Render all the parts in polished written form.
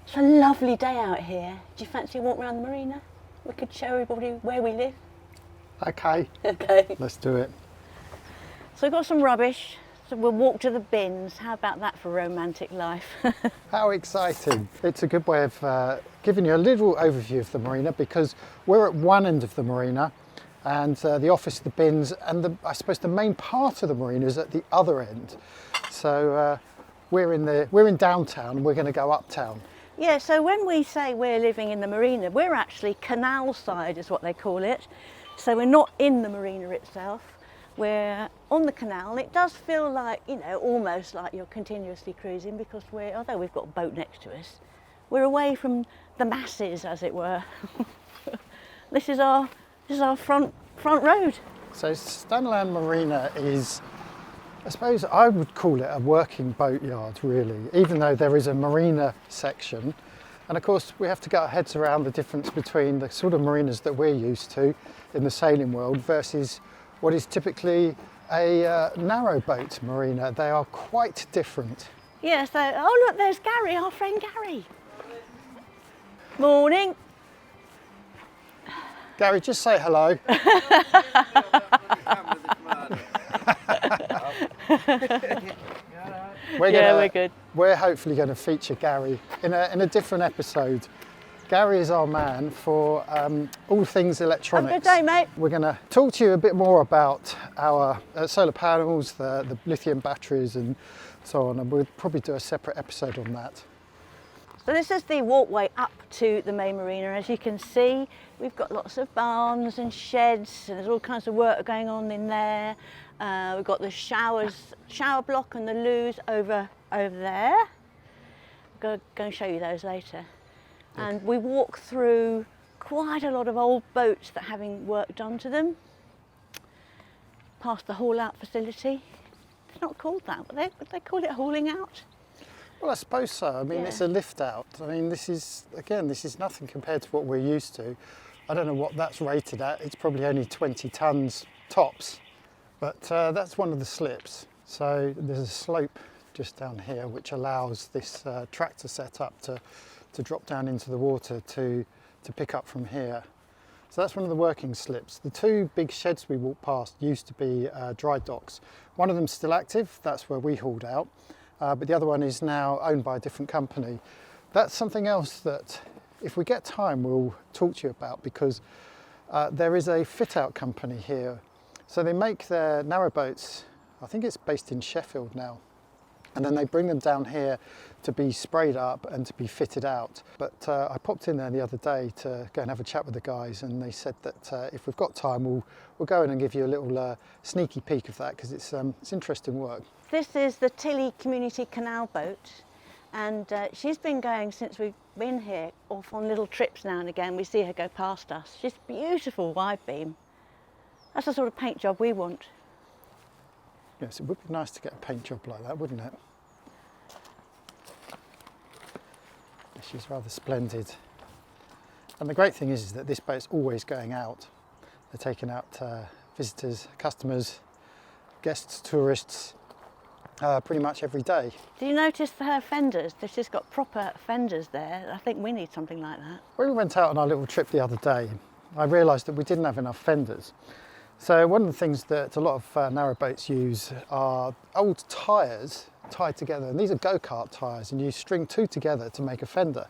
It's a lovely day out here. Do you fancy a walk around the marina? We could show everybody where we live. Okay. Okay. Let's do it. So we've got some rubbish, so we'll walk to the bins. How about that for romantic life? How exciting. It's a good way of giving you a little overview of the marina, because we're at one end of the marina and the office, the bins, and I suppose the main part of the marina is at the other end. So we're in downtown and we're going to go uptown. Yeah, so when we say we're living in the marina, we're actually canal side is what they call it. So we're not in the marina itself, we're on the canal. It does feel like, you know, almost like you're continuously cruising, because although we've got a boat next to us, we're away from the masses, as it were. This is our front road. So Stanland Marina is, I suppose I would call it a working boatyard, really, even though there is a marina section. And of course we have to get our heads around the difference between the sort of marinas that we're used to in the sailing world versus what is typically a narrowboat marina. They are quite different. Yeah, so, oh look, there's Gary, our friend Gary. Morning. Gary, just say hello. We're good. We're hopefully going to feature Gary in a different episode. Gary is our man for all things electronics. Have a good day, mate. We're going to talk to you a bit more about our solar panels, the lithium batteries and so on, and we'll probably do a separate episode on that. So this is the walkway up to the main marina. As you can see, we've got lots of barns and sheds, and there's all kinds of work going on in there. We've got the shower block and the loos over there. Go and show you those later. Okay. And we walk through quite a lot of old boats that are having work done to them. Past the haul out facility. It's not called that, would they call it hauling out? Well, I suppose so. I mean, yeah. It's a lift out. I mean, this is nothing compared to what we're used to. I don't know what that's rated at. It's probably only 20 tonnes tops, but that's one of the slips. So there's a slope just down here which allows this tractor setup to drop down into the water to pick up from here. So that's one of the working slips. The two big sheds we walked past used to be dry docks. One of them's still active. That's where we hauled out. But the other one is now owned by a different company. That's something else that, if we get time, we'll talk to you about, because there is a fit-out company here. So they make their narrowboats, I think it's based in Sheffield now, and then they bring them down here to be sprayed up and to be fitted out. But I popped in there the other day to go and have a chat with the guys, and they said that if we've got time, we'll go in and give you a little sneaky peek of that, because it's interesting work. This is the Tilly Community Canal boat, and she's been going since we've been here, off on little trips now and again. We see her go past us. She's beautiful Widebeam. That's the sort of paint job we want. Yes, it would be nice to get a paint job like that, wouldn't it? She's rather splendid. And the great thing is that this boat's always going out. They're taking out visitors, customers, guests, tourists, pretty much every day. Do you notice her fenders? She's got proper fenders there. I think we need something like that. When we went out on our little trip the other day, I realised that we didn't have enough fenders. So one of the things that a lot of narrowboats use are old tyres tied together, and these are go-kart tyres, and you string two together to make a fender,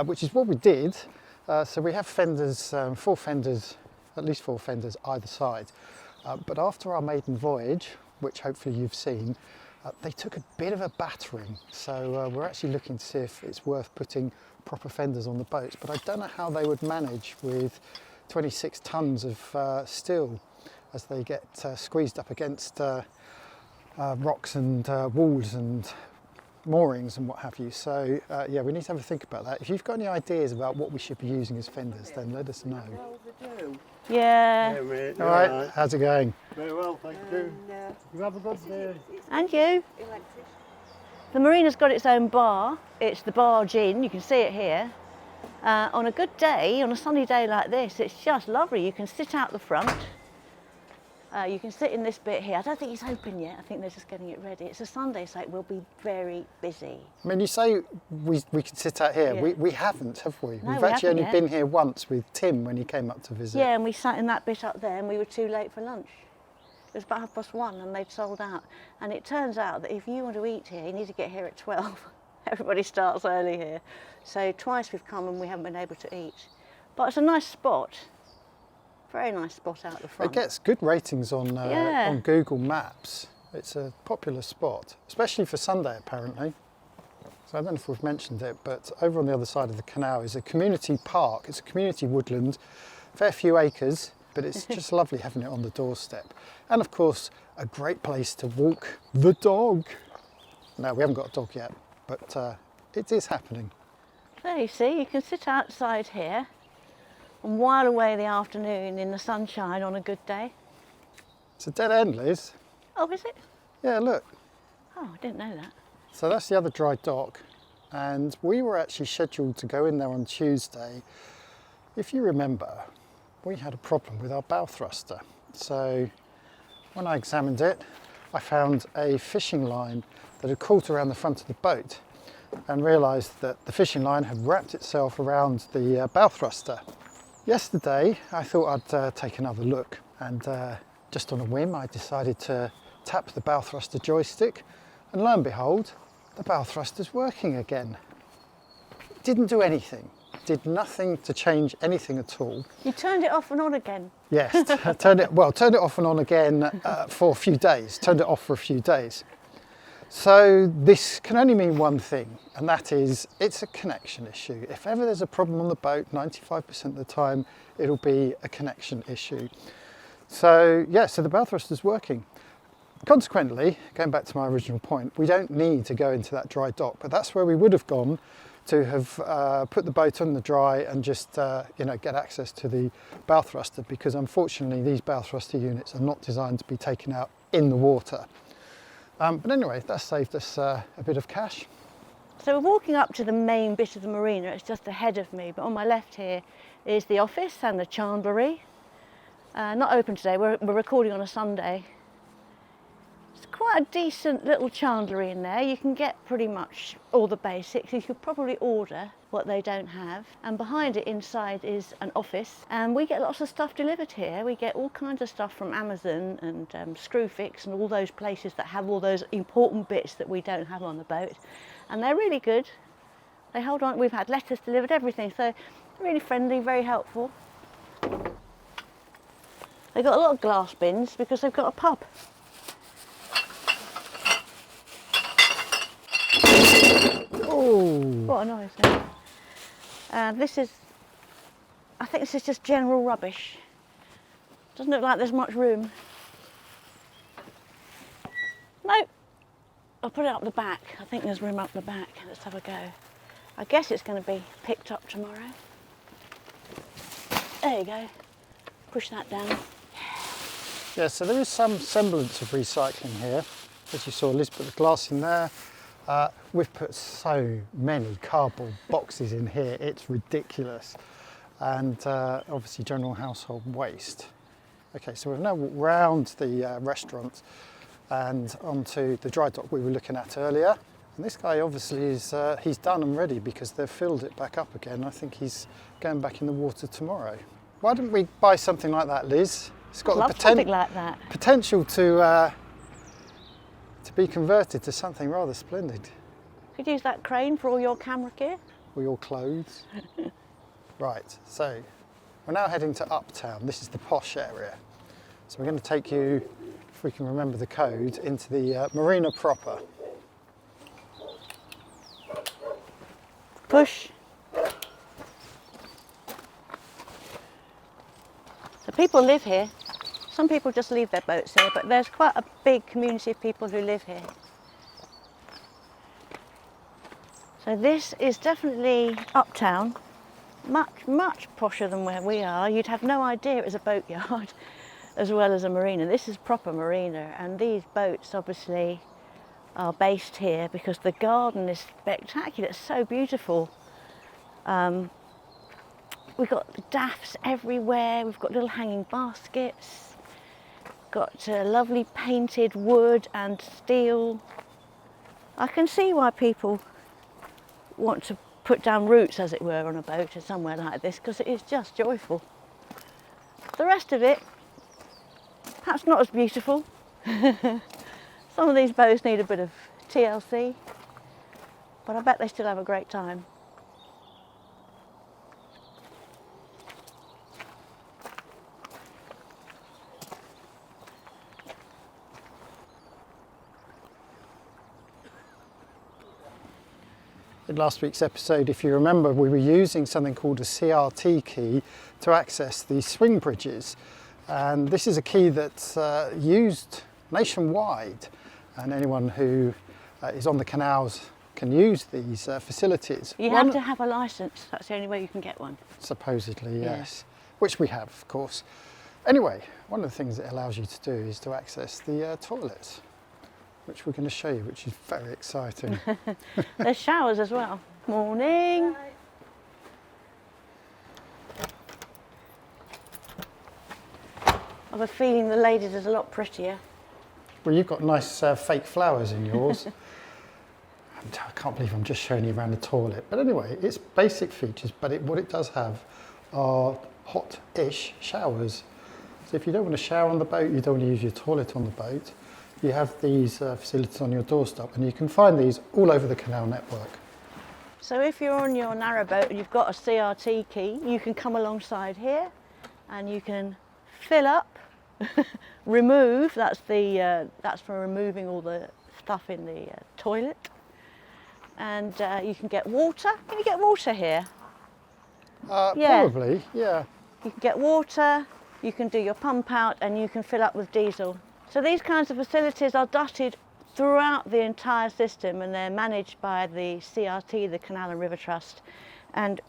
which is what we did. So we have fenders, at least four fenders either side. But after our maiden voyage, which hopefully you've seen, they took a bit of a battering. So we're actually looking to see if it's worth putting proper fenders on the boats, but I don't know how they would manage with 26 tonnes of steel as they get squeezed up against rocks and walls and moorings and what have you. So yeah, we need to have a think about that. If you've got any ideas about what we should be using as fenders, then let us know. Yeah. Hey, mate. All right, how's it going? Very well, thank you. You have a good day. And you? The marina's got its own bar. It's the Barge Inn. You can see it here. On a good day, on a sunny day like this, it's just lovely. You can sit out the front. You can sit in this bit here. I don't think it's open yet. I think they're just getting it ready. It's a Sunday, so it will be very busy. I mean, you say we could sit out here. Yeah. We haven't, have we? No, We've we actually haven't only yet. been here once with Tim when he came up to visit. Yeah, and we sat in that bit up there and we were too late for lunch. It was about 1:30 and they'd sold out. And it turns out that if you want to eat here, you need to get here at 12. Everybody starts early here. So twice we've come and we haven't been able to eat. But it's a nice spot. Very nice spot out the front. It gets good ratings on Google Maps. It's a popular spot, especially for Sunday apparently. So I don't know if we've mentioned it, but over on the other side of the canal is a community park. It's a community woodland, fair few acres, but it's just lovely having it on the doorstep. And of course, a great place to walk the dog. No, we haven't got a dog yet, but it is happening. There you see, you can sit outside here and while away the afternoon in the sunshine on a good day. It's a dead end, Liz. Oh, is it? Yeah, look. Oh, I didn't know that. So that's the other dry dock, and we were actually scheduled to go in there on Tuesday. If you remember, we had a problem with our bow thruster. So when I examined it, I found a fishing line that had caught around the front of the boat and realised that the fishing line had wrapped itself around the bow thruster. Yesterday, I thought I'd take another look, and just on a whim, I decided to tap the bow thruster joystick, and lo and behold, the bow thruster's working again. It didn't do anything, did nothing to change anything at all. You turned it off and on again. Yes, I turned it off and on again for a few days, turned it off for a few days. So this can only mean one thing, and that is it's a connection issue. If ever there's a problem on the boat, 95% of the time it'll be a connection issue. So yeah, so the bow thruster's working. Consequently, going back to my original point, we don't need to go into that dry dock, but that's where we would have gone to have put the boat on the dry and just get access to the bow thruster, because unfortunately these bow thruster units are not designed to be taken out in the water. But anyway, that saved us a bit of cash. So we're walking up to the main bit of the marina. It's just ahead of me, but on my left here is the office and the chandlery. Not open today, we're recording on a Sunday. It's quite a decent little chandlery in there. You can get pretty much all the basics. You could probably order what they don't have. And behind it inside is an office. And we get lots of stuff delivered here. We get all kinds of stuff from Amazon and Screwfix and all those places that have all those important bits that we don't have on the boat. And they're really good. They hold on. We've had letters delivered, everything. So really friendly, very helpful. They've got a lot of glass bins because they've got a pub. Oh! What a noise. I think this is just general rubbish. Doesn't look like there's much room. Nope. I'll put it up the back. I think there's room up the back. Let's have a go. I guess it's going to be picked up tomorrow. There you go. Push that down. Yeah, so there is some semblance of recycling here. As you saw, Liz put the glass in there. We've put so many cardboard boxes in here, it's ridiculous. And obviously general household waste. Okay, so we've now walked round the restaurant and onto the dry dock we were looking at earlier. And this guy obviously is he's done and ready because they've filled it back up again. I think he's going back in the water tomorrow. Why don't we buy something like that, Liz? It's got Love something like that. potential to be converted to something rather splendid. Could use that crane for all your camera gear. Or your clothes. Right, so we're now heading to Uptown. This is the posh area. So we're going to take you, if we can remember the code, into the marina proper. Push. So people live here. Some people just leave their boats here, but there's quite a big community of people who live here. So this is definitely Uptown, much posher than where we are. You'd have no idea it was a boatyard as well as a marina. This is proper marina, and these boats obviously are based here because the garden is spectacular. It's so beautiful. We've got daffs everywhere. We've got little hanging baskets. Got lovely painted wood and steel. I can see why people want to put down roots, as it were, on a boat or somewhere like this, because it is just joyful. The rest of it, perhaps not as beautiful. Some of these boats need a bit of TLC, but I bet they still have a great time. In last week's episode, if you remember, we were using something called a CRT key to access these swing bridges. And this is a key that's used nationwide, and anyone who is on the canals can use these facilities. You have to have a licence, that's the only way you can get one. Supposedly, yes. Which we have, of course. Anyway, one of the things it allows you to do is to access the toilets, which we're going to show you, which is very exciting. There's showers as well. Morning. I have a feeling the ladies is a lot prettier. Well, you've got nice fake flowers in yours. I can't believe I'm just showing you around the toilet. But anyway, it's basic features, but what it does have are hot-ish showers. So if you don't want to shower on the boat, you don't want to use your toilet on the boat, you have these facilities on your doorstep, and you can find these all over the canal network. So if you're on your narrowboat and you've got a CRT key, you can come alongside here and you can fill up, remove, that's for removing all the stuff in the toilet, and you can get water. Can you get water here? Probably, yeah. You can get water, you can do your pump out, and you can fill up with diesel. So these kinds of facilities are dotted throughout the entire system, and they're managed by the CRT, the Canal and River Trust. And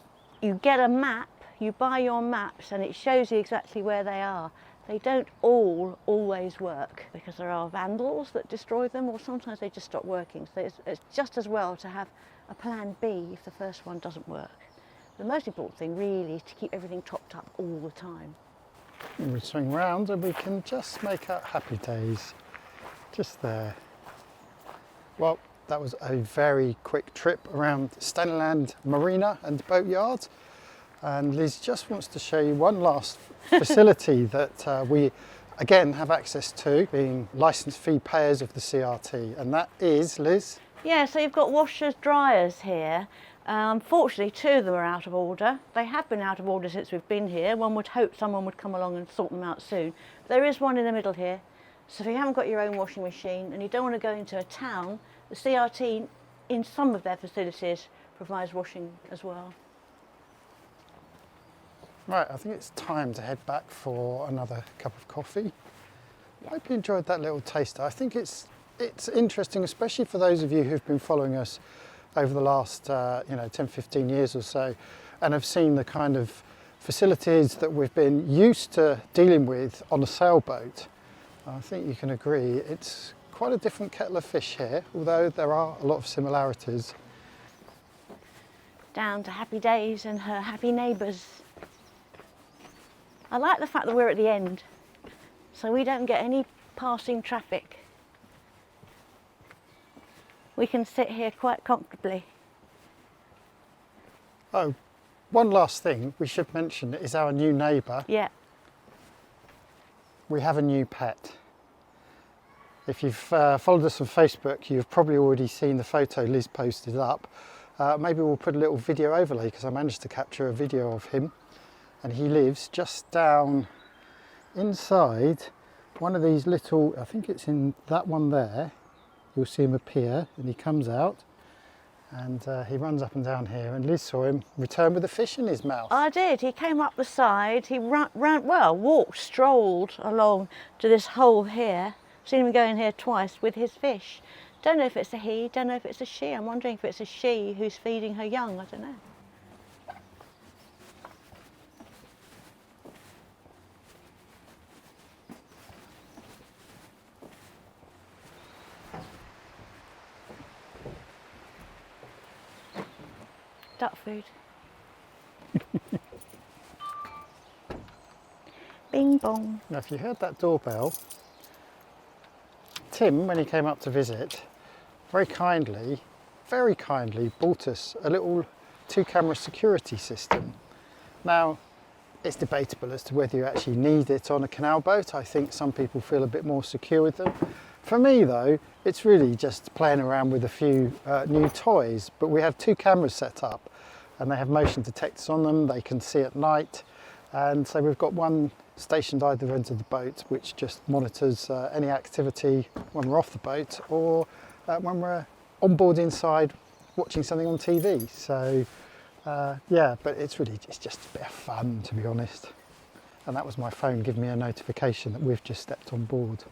you get a map, you buy your maps, and it shows you exactly where they are. They don't all always work, because there are vandals that destroy them, or sometimes they just stop working. So it's just as well to have a plan B if the first one doesn't work. The most important thing really is to keep everything topped up all the time. And we swing round and we can just make out happy days, just there. Well, that was a very quick trip around Stanleyland Marina and Boatyard, and Liz just wants to show you one last facility that we again have access to, being licence fee payers of the CRT, and that is, Liz? Yeah, so you've got washers, dryers here. Unfortunately, two of them are out of order. They have been out of order since we've been here. One would hope someone would come along and sort them out soon. There is one in the middle here. So if you haven't got your own washing machine and you don't want to go into a town, the CRT in some of their facilities provides washing as well. Right, I think it's time to head back for another cup of coffee. I hope you enjoyed that little taster. I think it's interesting, especially for those of you who've been following us over the last 10, 15 years or so, and have seen the kind of facilities that we've been used to dealing with on a sailboat. I think you can agree it's quite a different kettle of fish here, although there are a lot of similarities. Down to Happy Days and her happy neighbours. I like the fact that we're at the end, so we don't get any passing traffic. We can sit here quite comfortably. Oh, one last thing we should mention is our new neighbour. Yeah. We have a new pet. If you've followed us on Facebook, you've probably already seen the photo Liz posted up. Maybe we'll put a little video overlay, because I managed to capture a video of him, and he lives just down inside one of these little, I think it's in that one there. You'll see him appear, and he comes out and he runs up and down here, and Liz saw him return with a fish in his mouth. I did. He came up the side, he strolled along to this hole here. Seen him go in here twice with his fish. Don't know if it's a he, don't know if it's a she. I'm wondering if it's a she who's feeding her young, I don't know. Duck food. Bing bong. Now, if you heard that doorbell, Tim, when he came up to visit, very kindly bought us a little 2-camera security system. Now, it's debatable as to whether you actually need it on a canal boat. I think some people feel a bit more secure with them. For me though, it's really just playing around with a few new toys, but we have 2 cameras set up and they have motion detectors on them, they can see at night, and so we've got one stationed either end of the boat which just monitors any activity when we're off the boat or when we're on board inside watching something on TV. So yeah, but it's just a bit of fun, to be honest. And that was my phone giving me a notification that we've just stepped on board.